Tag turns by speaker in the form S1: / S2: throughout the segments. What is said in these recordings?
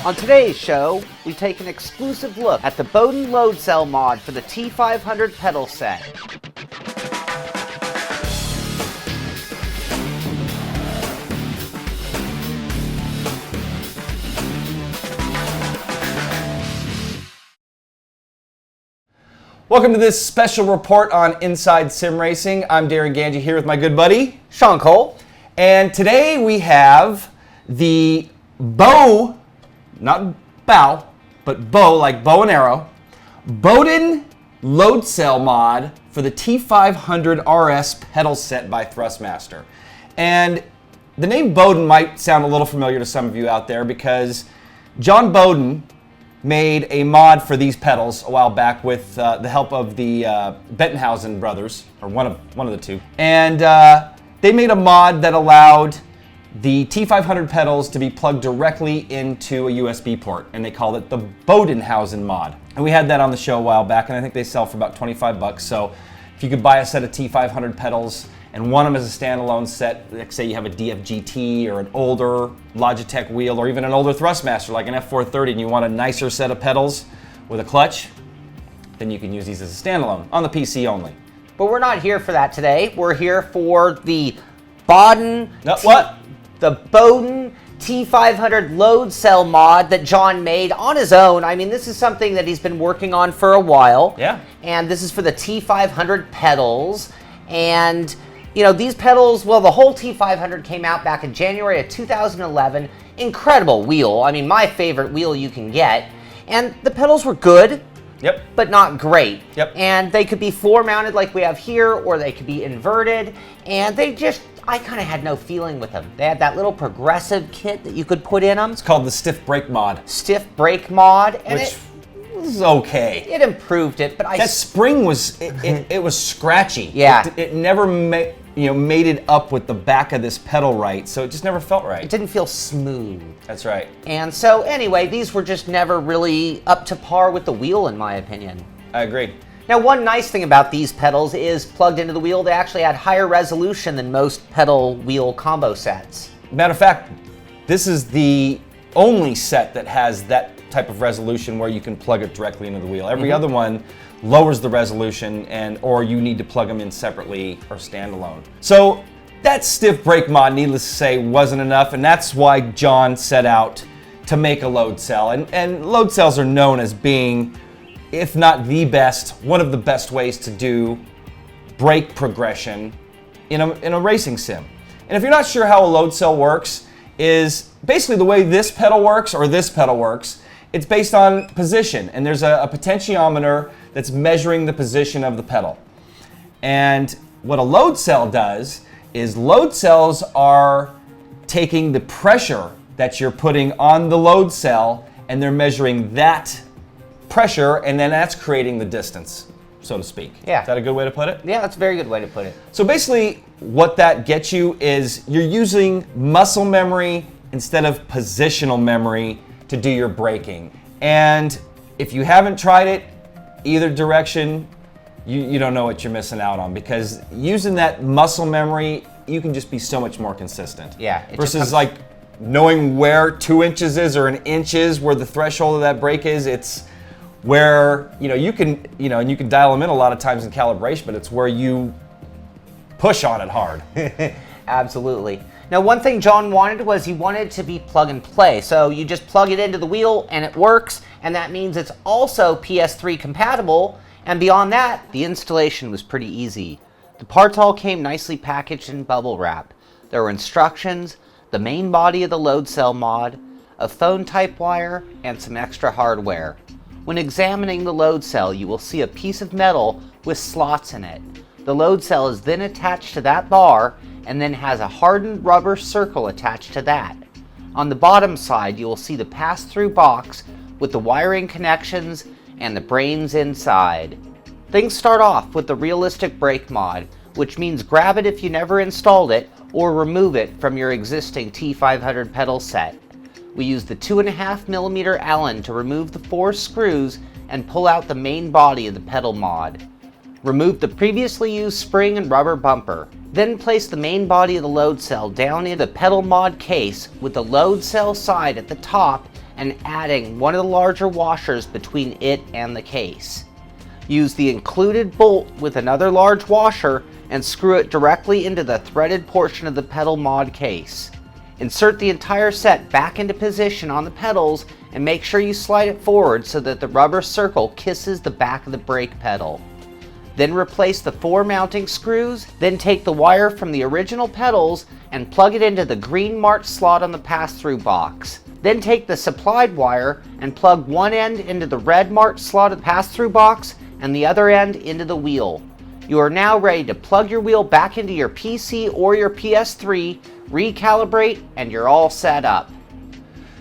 S1: On today's show, we take an exclusive look at the Bodin load cell mod for the T500 pedal set.
S2: Welcome to this special report on Inside Sim Racing. I'm Darren Ganji here with my good buddy,
S1: Sean Cole.
S2: And today we have the bow, not bow, but bow, like bow and arrow, Bodin load cell mod for the T500RS pedal set by Thrustmaster. And the name Bodin might sound a little familiar to some of you out there because John Bodin made a mod for these pedals a while back with the help of the Bentonhausen brothers, or one of the two. And they made a mod that allowed the T500 pedals to be plugged directly into a USB port, and they called it the Bodinhausen mod. And we had that on the show a while back, and I think they sell for about 25 bucks. So if you could buy a set of T500 pedals and want them as a standalone set, like say you have a DFGT or an older Logitech wheel or even an older Thrustmaster like an F430 and you want a nicer set of pedals with a clutch, then you can use these as a standalone on the PC only.
S1: But we're not here for that today. We're here for the Bodin T500 load cell mod that John made on his own. I mean, this is something that he's been working on for a while.
S2: Yeah.
S1: And this is for the T500 pedals. And you know, these pedals, well, the whole T500 came out back in January of 2011. Incredible wheel. I mean, my favorite wheel you can get. And the pedals were good,
S2: Yep.
S1: but not great.
S2: Yep.
S1: And they could be floor mounted like we have here, or they could be inverted. And they just, I kind of had no feeling with them. They had that little progressive kit that you could put in them.
S2: It's called the stiff brake mod.
S1: Stiff brake mod. And
S2: Which was okay.
S1: it improved it, but
S2: That spring was, it was scratchy.
S1: Yeah.
S2: It never made it up with the back of this pedal right, so it just never felt right.
S1: It didn't feel smooth.
S2: That's right.
S1: And so anyway, these were just never really up to par with the wheel, in my opinion.
S2: I agree.
S1: Now, one nice thing about these pedals is plugged into the wheel, they actually had higher resolution than most pedal wheel combo sets.
S2: Matter of fact, this is the only set that has that type of resolution where you can plug it directly into the wheel. Every other one lowers the resolution or you need to plug them in separately or standalone. So that stiff brake mod, needless to say, wasn't enough, and that's why John set out to make a load cell. And load cells are known as being, if not the best, one of the best ways to do brake progression in a racing sim. And if you're not sure how a load cell works, is basically the way this pedal works or this pedal works. It's based on position, and there's a potentiometer that's measuring the position of the pedal. And what a load cell does is load cells are taking the pressure that you're putting on the load cell, and they're measuring that pressure, and then that's creating the distance, so to speak.
S1: Yeah.
S2: Is that a good way to put it?
S1: Yeah, that's a very good way to put it.
S2: So basically, what that gets you is you're using muscle memory instead of positional memory to do your braking. And if you haven't tried it, either direction, you don't know what you're missing out on, because using that muscle memory, you can just be so much more consistent.
S1: Yeah.
S2: Versus like knowing where 2 inches is or an inch is, where the threshold of that brake is. It's where, you can dial them in a lot of times in calibration, but it's where you push on it hard.
S1: Absolutely. Now, one thing John wanted was he wanted to be plug and play. So you just plug it into the wheel and it works, and that means it's also PS3 compatible. And beyond that, the installation was pretty easy. The parts all came nicely packaged in bubble wrap. There were instructions, the main body of the load cell mod, a phone type wire, and some extra hardware. When examining the load cell, you will see a piece of metal with slots in it. The load cell is then attached to that bar and then has a hardened rubber circle attached to that. On the bottom side, you will see the pass-through box with the wiring connections and the brains inside. Things start off with the realistic brake mod, which means grab it if you never installed it or remove it from your existing T500 pedal set. We use the 2.5mm Allen to remove the 4 screws and pull out the main body of the pedal mod. Remove the previously used spring and rubber bumper. Then place the main body of the load cell down in the pedal mod case with the load cell side at the top and adding one of the larger washers between it and the case. Use the included bolt with another large washer and screw it directly into the threaded portion of the pedal mod case. Insert the entire set back into position on the pedals and make sure you slide it forward so that the rubber circle kisses the back of the brake pedal. Then replace the 4 mounting screws, then take the wire from the original pedals and plug it into the green marked slot on the pass-through box. Then take the supplied wire and plug one end into the red marked slot of the pass-through box and the other end into the wheel. You are now ready to plug your wheel back into your PC or your PS3, recalibrate, and you're all set up.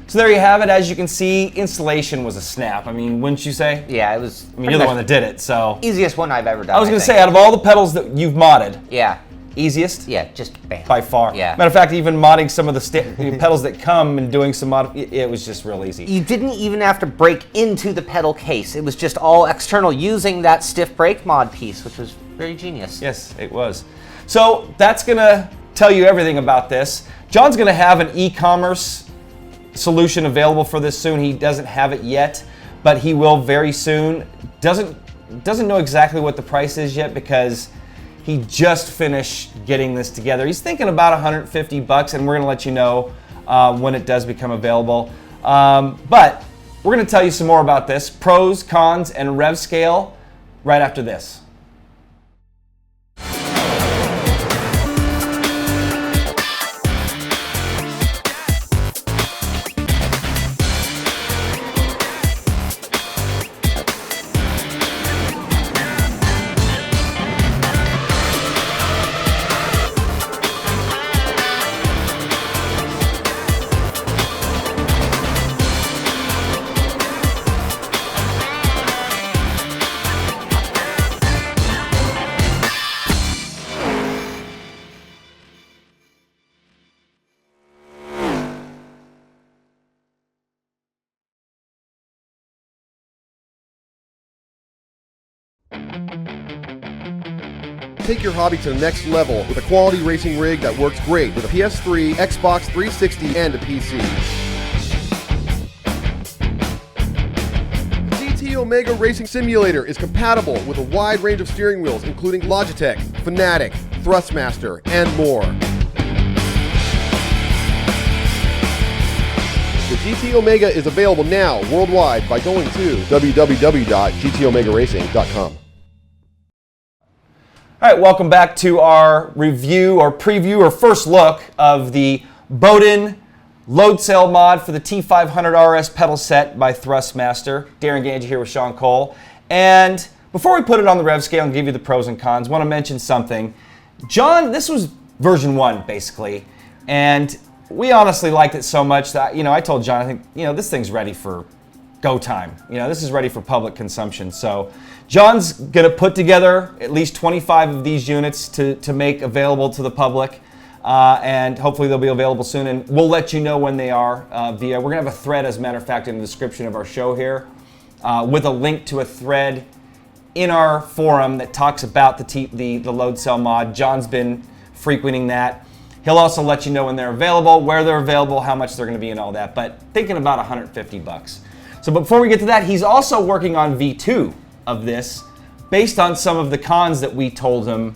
S2: So there you have it. As you can see, installation was a snap. I mean, wouldn't you say?
S1: Yeah, it was.
S2: I mean, you're the one that did it, so.
S1: Easiest one I've ever done.
S2: I was going to say, out of all the pedals that you've modded,
S1: yeah,
S2: easiest?
S1: Yeah, just bam.
S2: By far.
S1: Yeah.
S2: Matter of fact, even modding some of the pedals that come and doing some mod, it was just real easy.
S1: You didn't even have to break into the pedal case. It was just all external using that stiff brake mod piece, which was very genius.
S2: Yes, it was. So that's going to tell you everything about this. John's going to have an e-commerce solution available for this soon. He doesn't have it yet, but he will very soon. Doesn't know exactly what the price is yet because he just finished getting this together. He's thinking about 150 bucks, and we're going to let you know when it does become available. But we're going to tell you some more about this, pros, cons, and rev scale right after this.
S3: Take your hobby to the next level with a quality racing rig that works great with a PS3, Xbox 360, and a PC. The GT Omega Racing Simulator is compatible with a wide range of steering wheels, including Logitech, Fanatec, Thrustmaster, and more. The GT Omega is available now worldwide by going to www.gtomegaracing.com.
S2: All right, welcome back to our review or preview or first look of the Bodin load cell mod for the T500RS pedal set by Thrustmaster. Darren Ganji here with Sean Cole. And before we put it on the rev scale and give you the pros and cons, I want to mention something. John, this was version 1 basically, and we honestly liked it so much that, I told John, I think, this thing's ready for go time. This is ready for public consumption. So John's going to put together at least 25 of these units to make available to the public, and hopefully they'll be available soon, and we'll let you know when they are we're going to have a thread, as a matter of fact, in the description of our show here, with a link to a thread in our forum that talks about the load cell mod. John's been frequenting that. He'll also let you know when they're available, where they're available, how much they're going to be, and all that, but thinking about 150 bucks. So before we get to that, he's also working on V2 of this based on some of the cons that we told him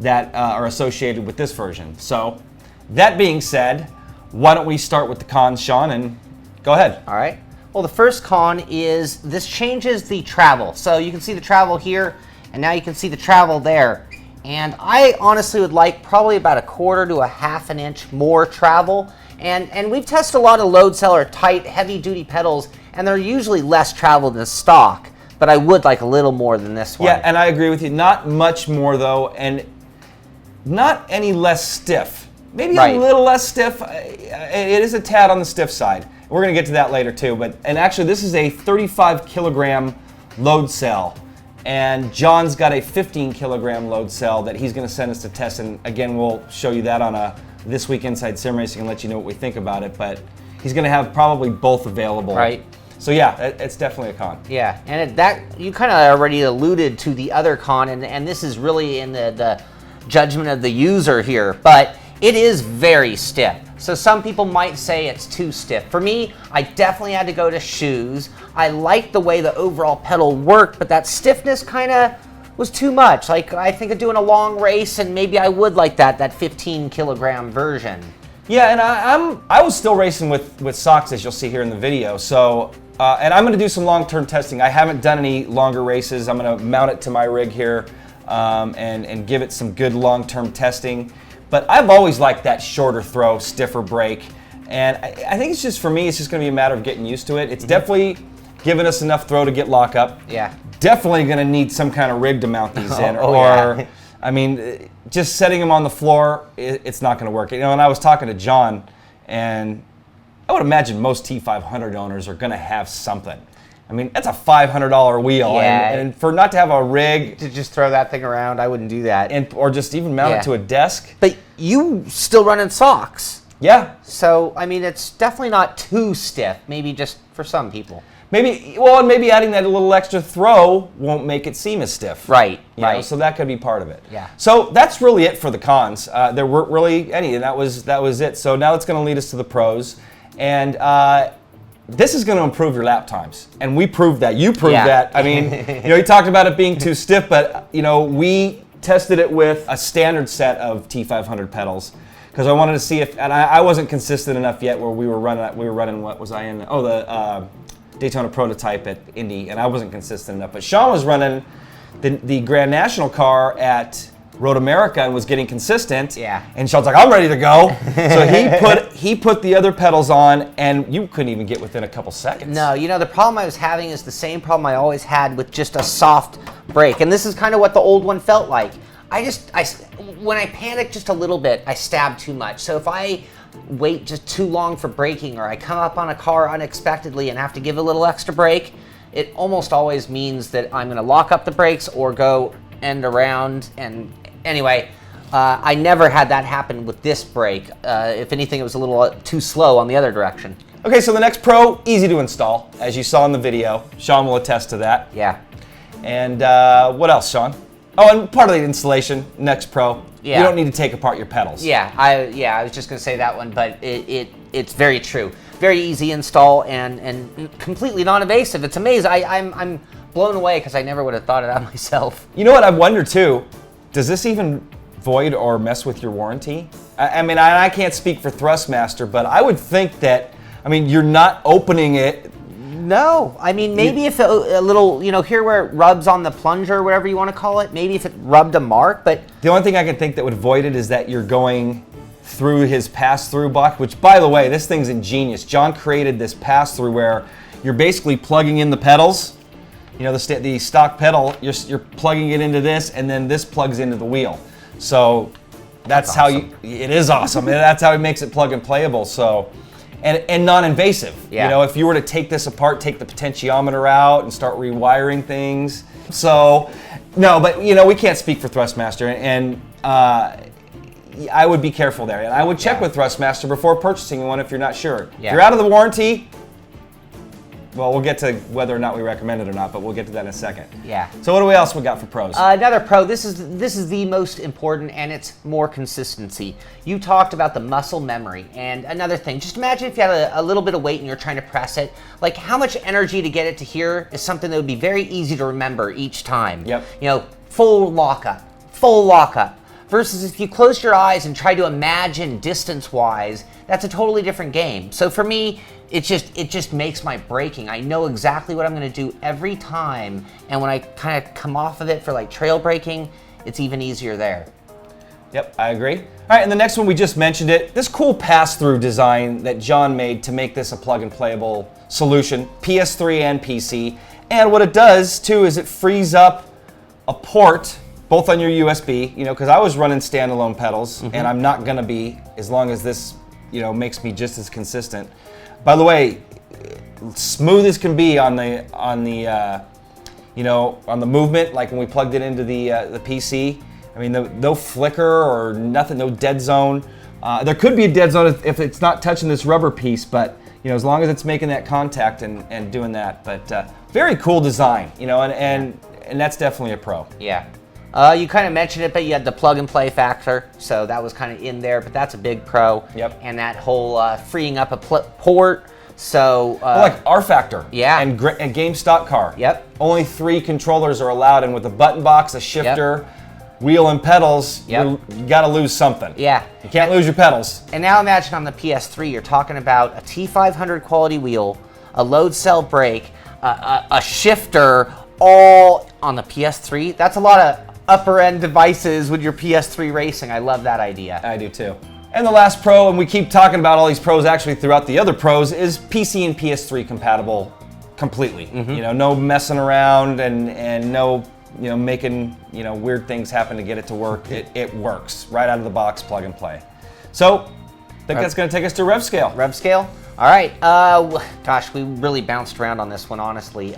S2: that are associated with this version. So that being said, why don't we start with the cons, Sean, and go ahead.
S1: All right. Well, the first con is this changes the travel. So you can see the travel here, and now you can see the travel there. And I honestly would like probably about 1/4 to 1/2 an inch more travel. And we've tested a lot of load cell or tight, heavy-duty pedals, and they're usually less travel than stock. But I would like a little more than this one.
S2: Yeah, and I agree with you. Not much more, though, and not any less stiff. Maybe
S1: Right.
S2: a little less stiff. It is a tad on the stiff side. We're going to get to that later, too. And actually, this is a 35-kilogram load cell. And John's got a 15-kilogram load cell that he's going to send us to test. And again, we'll show you that on a This Week Inside Sim Racing and let you know what we think about it. But he's going to have probably both available.
S1: Right.
S2: So yeah, it's definitely a con.
S1: Yeah, and that you kind of already alluded to the other con, and this is really in the judgment of the user here. But It is very stiff. So some people might say it's too stiff. For me, I definitely had to go to shoes. I liked the way the overall pedal worked, but that stiffness kind of was too much. Like, I think of doing a long race, and maybe I would like that 15 kilogram version.
S2: Yeah, and I was still racing with socks, as you'll see here in the video. So, and I'm going to do some long-term testing. I haven't done any longer races. I'm going to mount it to my rig here and give it some good long-term testing. But I've always liked that shorter throw, stiffer brake. And I think it's just, for me, it's just going to be a matter of getting used to it. It's definitely given us enough throw to get lock up.
S1: Yeah.
S2: Definitely going to need some kind of rig to mount these in.
S1: Yeah.
S2: I mean, just setting them on the floor, it's not going to work. You know, and I was talking to John, and I would imagine most T500 owners are going to have something. I mean, that's a $500 wheel,
S1: Yeah.
S2: and for not to have a rig
S1: To just throw that thing around, I wouldn't do that.
S2: or just even mount
S1: Yeah.
S2: it to a desk.
S1: But you still run in socks.
S2: Yeah,
S1: So, I mean, it's definitely not too stiff. Maybe just for some people.
S2: and maybe adding that little extra throw won't make it seem as stiff.
S1: Right,
S2: You know,
S1: right.
S2: so that could be part of it.
S1: Yeah.
S2: So that's really it for the cons. There weren't really any, and that was it. So now it's going to lead us to the pros, and this is going to improve your lap times, and we proved that. You proved
S1: Yeah.
S2: that. I mean, you know, you talked about it being too stiff, but you know, we tested it with a standard set of T500 pedals because I wanted to see if, and I wasn't consistent enough yet. Where we were running. What was I in? Oh, the Daytona Prototype at Indy, and I wasn't consistent enough. But Sean was running the Grand National car at Road America and was getting consistent.
S1: Yeah.
S2: And Sean's like, I'm ready to go. So he put the other pedals on, and you couldn't even get within a couple seconds.
S1: No, you know, the problem I was having is the same problem I always had with just a soft brake. And this is kind of what the old one felt like. When I panic just a little bit, I stab too much. So if I wait just too long for braking, or I come up on a car unexpectedly and have to give a little extra brake, it almost always means that I'm going to lock up the brakes or go end around. And anyway, I never had that happen with this brake. If anything, it was a little too slow on the other direction.
S2: Okay, so the next Pro, easy to install, as you saw in the video. Sean will attest to that.
S1: Yeah.
S2: And what else, Sean? Oh, and part of the installation, next Pro,
S1: Yeah.
S2: you don't need to take apart your pedals.
S1: Yeah, I was just going to say that one, but it's very true. Very easy install and completely non-invasive. It's amazing. I'm blown away because I never would have thought of that myself.
S2: You know what I wonder too? Does this even void or mess with your warranty? I mean, I can't speak for Thrustmaster, but I would think that, I mean, you're not opening it.
S1: No, I mean, maybe if a little, you know, here where it rubs on the plunger, or whatever you want to call it, maybe if it rubbed a mark, but...
S2: The only thing I can think that would void it is that you're going through his pass-through block, which, by the way, this thing's ingenious. John created this pass-through where you're basically plugging in the pedals. You know, the stock pedal, you're plugging it into this, and then this plugs into the wheel. So that's how
S1: awesome.
S2: it is awesome. That's how he makes it plug and playable. So, and non-invasive.
S1: Yeah.
S2: You know, if you were to take this apart, take the potentiometer out and start rewiring things. So, no, but you know, we can't speak for Thrustmaster, and I would be careful there. And I would check with Thrustmaster before purchasing one if you're not sure.
S1: Yeah.
S2: If you're out of the warranty, well, we'll get to whether or not we recommend it or not, but we'll get to that in a second.
S1: Yeah.
S2: So what else we got for pros?
S1: Another pro, this is the most important, and it's more consistency. You talked about the muscle memory, and another thing, just imagine if you had a little bit of weight and you're trying to press it, like how much energy to get it to here is something that would be very easy to remember each time.
S2: Yep.
S1: You know, full lockup. Versus if you close your eyes and try to imagine distance-wise, that's a totally different game. So for me, it just makes my braking. I know exactly what I'm going to do every time, and when I kind of come off of it for like trail braking, it's even easier there.
S2: Yep, I agree. All right, and the next one, we just mentioned it. This cool pass-through design that John made to make this a plug-and-playable solution, PS3 and PC. And what it does, too, is it frees up a port, both on your USB, you know, because I was running standalone pedals, and I'm not going to be, as long as this, you know, makes me just as consistent. By the way, smooth as can be on the you know, on the movement, like when we plugged it into the PC. I mean, no flicker or nothing, no dead zone. There could be a dead zone if it's not touching this rubber piece, but you know, as long as it's making that contact and doing that. But very cool design, you know, and that's definitely a pro.
S1: Yeah. You kind of mentioned it, but you had the plug and play factor, so that was kind of in there, but that's a big pro.
S2: Yep.
S1: And that whole freeing up a port, so...
S2: like R Factor.
S1: Yeah.
S2: And game stock car.
S1: Yep.
S2: Only 3 controllers are allowed, and with a button box, a shifter, wheel, and pedals, you got to lose something.
S1: Yeah.
S2: You can't lose your pedals.
S1: And now imagine on the PS3, you're talking about a T500 quality wheel, a load cell brake, a shifter, all on the PS3. That's a lot of upper end devices with your PS3 racing. I love that idea.
S2: I do too. And the last pro, and we keep talking about all these pros actually throughout the other pros, is PC and PS3 compatible completely. You know, no messing around and no, you know, making, you know, weird things happen to get it to work. It works right out of the box, plug and play. So I think that's going to take us to rev scale.
S1: Rev scale? All right. Gosh, we really bounced around on this one, honestly.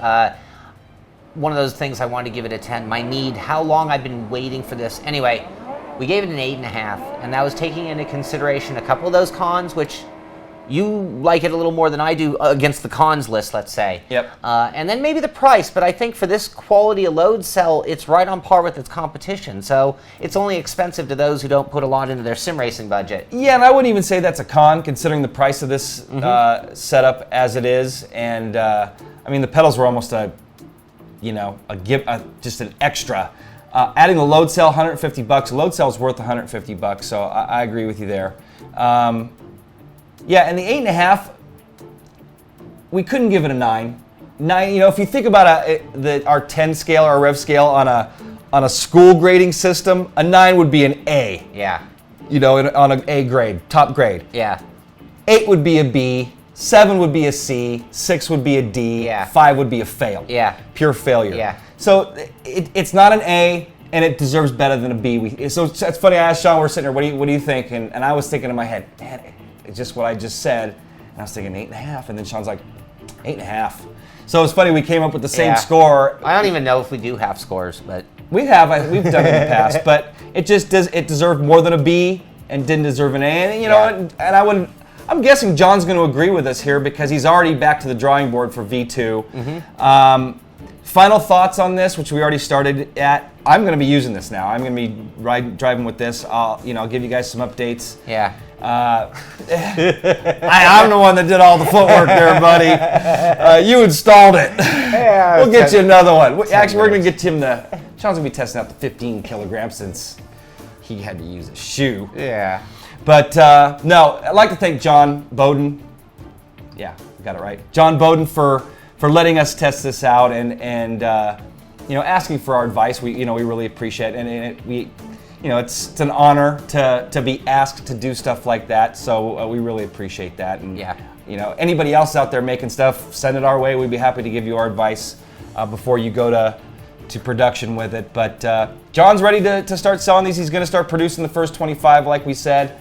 S1: One of those things I wanted to give it a 10. My need, how long I've been waiting for this. Anyway, we gave it an 8.5, and that was taking into consideration a couple of those cons, which you like it a little more than I do against the cons list, let's say.
S2: Yep.
S1: And then maybe the price, but I think for this quality of load cell, it's right on par with its competition. So it's only expensive to those who don't put a lot into their sim racing budget.
S2: Yeah, and I wouldn't even say that's a con, considering the price of this setup as it is. And I mean, the pedals were almost just an extra. Adding the load cell, $150. Load cell's worth $150, so I agree with you there. Yeah, and the 8.5, we couldn't give it a 9. 9, you know, if you think about our 10 scale, our rev scale on a school grading system, a 9 would be an A.
S1: Yeah.
S2: You know, on an A grade, top grade.
S1: Yeah.
S2: 8 would be a B. 7 would be a C, 6 would be a D, 5 would be a fail.
S1: Yeah.
S2: Pure failure.
S1: Yeah.
S2: So it's not an A, and it deserves better than a B. So it's funny, I asked Sean, we're sitting here, what do you think? And I was thinking in my head, man, it's just what I just said. And I was thinking 8.5, and then Sean's like, 8.5. So it's funny, we came up with the same score.
S1: I don't even know if we do half scores, but...
S2: We've done it in the past, but it deserved more than a B and didn't deserve an A. And, you know, and I'm guessing John's going to agree with us here because he's already back to the drawing board for V2. Final thoughts on this, which we already started at. I'm going to be using this now. I'm going to be driving with this. I'll give you guys some updates.
S1: Yeah.
S2: I'm the one that did all the footwork there, buddy. You installed it.
S1: Yeah,
S2: we'll get you another one. Actually, we're going to get Tim Sean's going to be testing out the 15 kilograms since he had to use a shoe.
S1: Yeah.
S2: But no, I'd like to thank John Bodin. Yeah, I got it right. John Bodin for letting us test this out and you know, asking for our advice. We really appreciate it, and it's an honor to be asked to do stuff like that. So we really appreciate that. And you know, anybody else out there making stuff, send it our way. We'd be happy to give you our advice before you go to production with it. But John's ready to start selling these. He's going to start producing the first 25, like we said.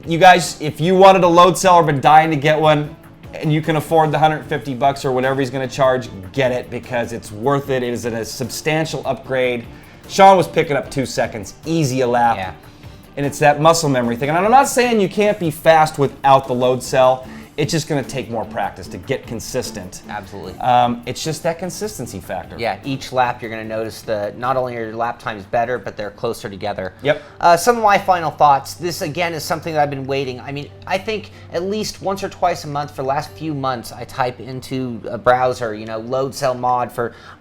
S2: You guys, if you wanted a load cell or been dying to get one, and you can afford the $150 or whatever he's going to charge, get it because it's worth it. It is a substantial upgrade. Sean was picking up 2 seconds, easy a lap.
S1: Yeah.
S2: And it's that muscle memory thing. And I'm not saying you can't be fast without the load cell. It's just going to take more practice to get consistent.
S1: Absolutely.
S2: It's just that consistency factor.
S1: Yeah, each lap you're going to notice not only are your lap times better, but they're closer together.
S2: Yep.
S1: Some of my final thoughts. This, again, is something that I've been waiting. I mean, I think at least once or twice a month for the last few months, I type into a browser, load cell mod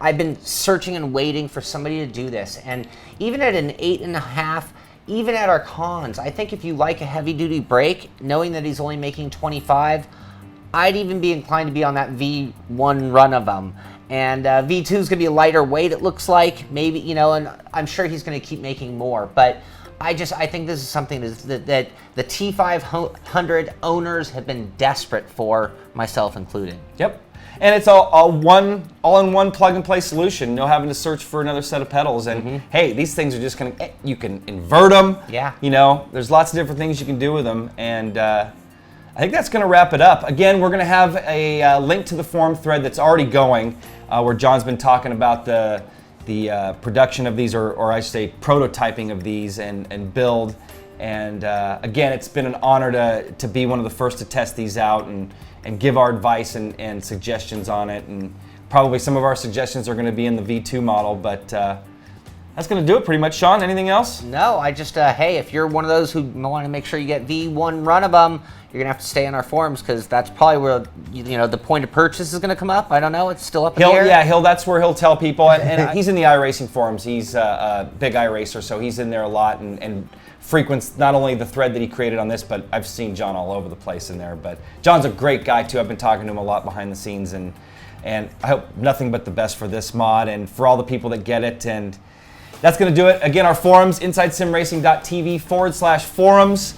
S1: I've been searching and waiting for somebody to do this. And even at an 8.5, even at our cons, I think if you like a heavy-duty brake, knowing that he's only making 25, I'd even be inclined to be on that V1 run of them. And V2 is going to be a lighter weight, it looks like. Maybe, and I'm sure he's going to keep making more. But I think this is something that the T500 owners have been desperate for, myself included.
S2: Yep. And it's all-in-one plug-and-play solution. No having to search for another set of pedals. And hey, these things are just you can invert them.
S1: Yeah.
S2: There's lots of different things you can do with them. And I think that's going to wrap it up. Again, we're going to have a link to the forum thread that's already going, where John's been talking about the production of these, or I should say prototyping of these and build. And again, it's been an honor to be one of the first to test these out and give our advice and suggestions on it. And probably some of our suggestions are going to be in the V2 model, but That's going to do it pretty much. Sean, anything else?
S1: No, I just, hey, if you're one of those who want to make sure you get V1 run of them, you're going to have to stay on our forums because that's probably where, you know, the point of purchase is going to come up. I don't know. It's still up in the air.
S2: Yeah, that's where he'll tell people. And he's in the iRacing forums. He's a big iRacer, so he's in there a lot and frequents not only the thread that he created on this, but I've seen John all over the place in there. But John's a great guy, too. I've been talking to him a lot behind the scenes, and I hope nothing but the best for this mod and for all the people that get it. And that's going to do it. Again, our forums, InsideSimRacing.tv/forums.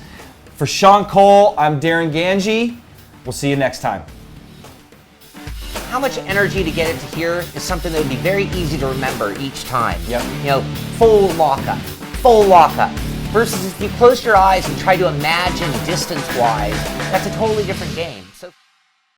S2: For Sean Cole, I'm Darren Ganji. We'll see you next time.
S1: How much energy to get it to here is something that would be very easy to remember each time.
S2: Yep.
S1: You know, full lockup. Versus if you close your eyes and try to imagine distance-wise, that's a totally different game.